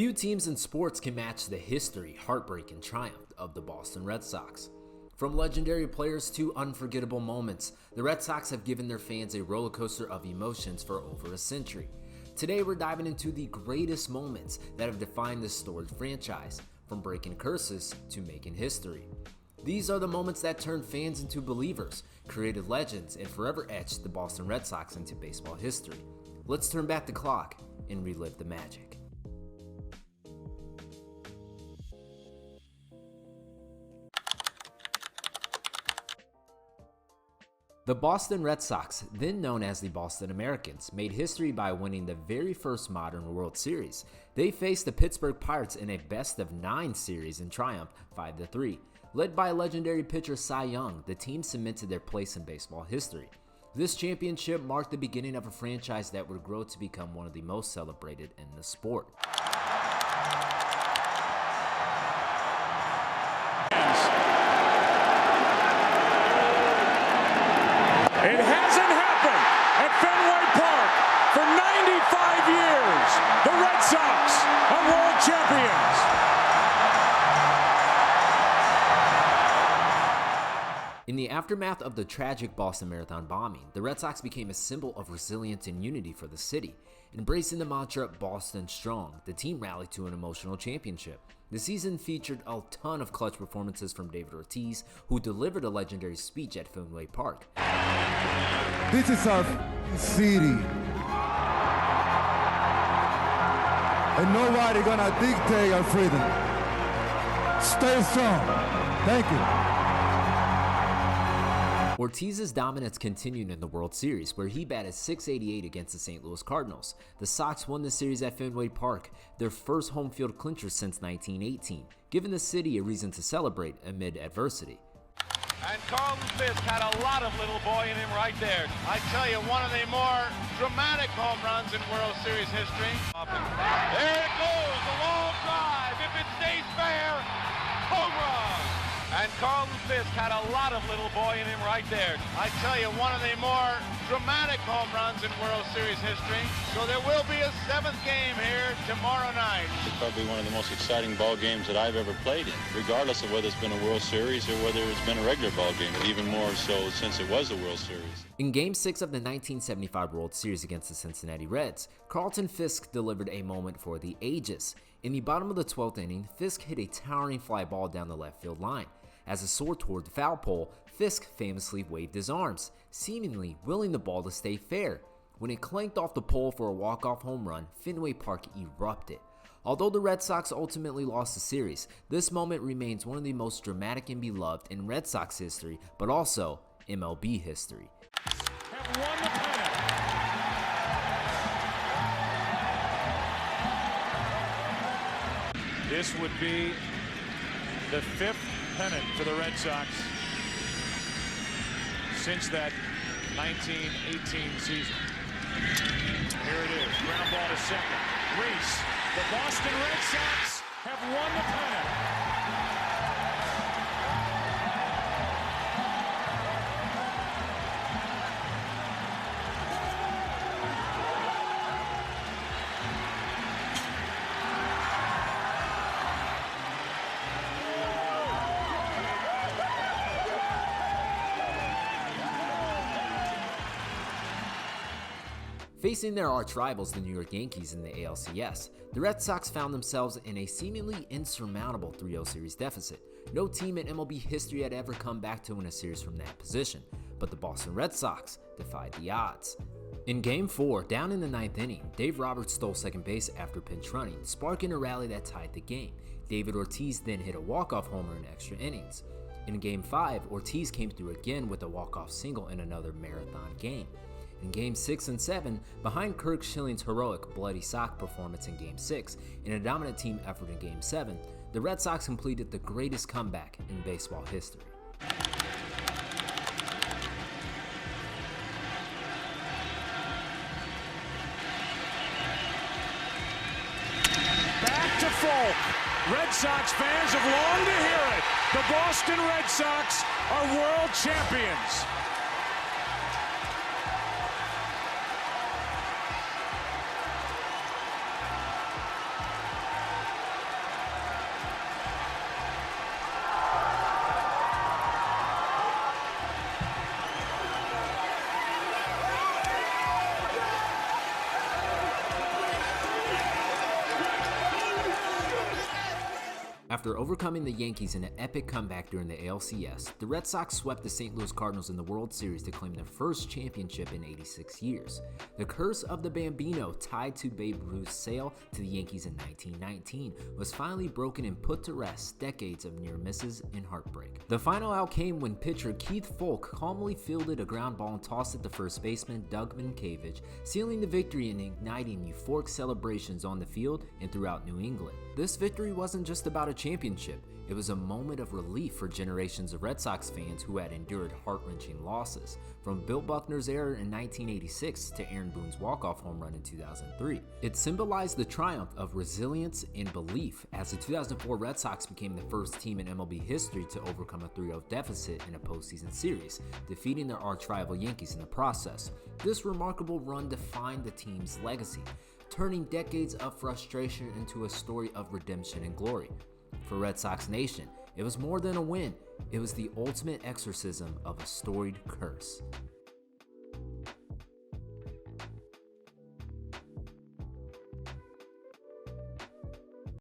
Few teams in sports can match the history, heartbreak, and triumph of the Boston Red Sox. From legendary players to unforgettable moments, the Red Sox have given their fans a roller coaster of emotions for over a century. Today we're diving into the greatest moments that have defined this storied franchise, from breaking curses to making history. These are the moments that turned fans into believers, created legends, and forever etched the Boston Red Sox into baseball history. Let's turn back the clock and relive the magic. The Boston Red Sox, then known as the Boston Americans, made history by winning the very first modern World Series. They faced the Pittsburgh Pirates in a best-of-9 series and triumphed 5-3. Led by legendary pitcher Cy Young, the team cemented their place in baseball history. This championship marked the beginning of a franchise that would grow to become one of the most celebrated in the sport. It hasn't happened at Fenway Park for 95 years. The Red Sox are world champions. In the aftermath of the tragic Boston Marathon bombing, the Red Sox became a symbol of resilience and unity for the city. Embracing the mantra "Boston Strong," the team rallied to an emotional championship. The season featured a ton of clutch performances from David Ortiz, who delivered a legendary speech at Fenway Park. This is our city, and nobody gonna dictate our freedom. Stay strong. Thank you. Ortiz's dominance continued in the World Series, where he batted .688 against the St. Louis Cardinals. The Sox won the series at Fenway Park, their first home field clincher since 1918, giving the city a reason to celebrate amid adversity. And Carlton Fisk had a lot of little boy in him right there. I tell you, one of the more dramatic home runs in World Series history. There it goes, the long drive. If it stays fair, home run. And Carlton Fisk had a lot of little boy in him right there. I tell you, one of the more dramatic home runs in World Series history. So there will be a 7th game here tomorrow night. It's probably one of the most exciting ball games that I've ever played in, regardless of whether it's been a World Series or whether it's been a regular ball game, but even more so since it was a World Series. In Game 6 of the 1975 World Series against the Cincinnati Reds, Carlton Fisk delivered a moment for the ages. In the bottom of the 12th inning, Fisk hit a towering fly ball down the left field line. As it soared toward the foul pole, Fisk famously waved his arms, seemingly willing the ball to stay fair. When it clanked off the pole for a walk-off home run, Fenway Park erupted. Although the Red Sox ultimately lost the series, this moment remains one of the most dramatic and beloved in Red Sox history, but also MLB history. Have won the pennant. This would be the 5th pennant for the Red Sox since that 1918 season. Here it is, ground ball to second. Reese, the Boston Red Sox have won the pennant. Facing their arch rivals, the New York Yankees, in the ALCS, the Red Sox found themselves in a seemingly insurmountable 3-0 series deficit. No team in MLB history had ever come back to win a series from that position, but the Boston Red Sox defied the odds. In Game 4, down in the 9th inning, Dave Roberts stole second base after pinch running, sparking a rally that tied the game. David Ortiz then hit a walk-off homer in extra innings. In Game 5, Ortiz came through again with a walk-off single in another marathon game. In Game 6 and 7, behind Curt Schilling's heroic bloody sock performance in Game 6 and a dominant team effort in Game 7, the Red Sox completed the greatest comeback in baseball history. Back to Folk. Red Sox fans have longed to hear it. The Boston Red Sox are world champions. After overcoming the Yankees in an epic comeback during the ALCS, the Red Sox swept the St. Louis Cardinals in the World Series to claim their first championship in 86 years. The curse of the Bambino, tied to Babe Ruth's sale to the Yankees in 1919, was finally broken and put to rest decades of near misses and heartbreak. The final out came when pitcher Keith Foulke calmly fielded a ground ball and tossed it to first baseman Doug Minkiewicz, sealing the victory and igniting euphoric celebrations on the field and throughout New England. This victory wasn't just about a championship, it was a moment of relief for generations of Red Sox fans who had endured heart-wrenching losses, from Bill Buckner's error in 1986 to Aaron Boone's walk-off home run in 2003. It symbolized the triumph of resilience and belief, as the 2004 Red Sox became the first team in MLB history to overcome a 3-0 deficit in a postseason series, defeating their arch-rival Yankees in the process. This remarkable run defined the team's legacy, turning decades of frustration into a story of redemption and glory. For Red Sox Nation, it was more than a win, it was the ultimate exorcism of a storied curse.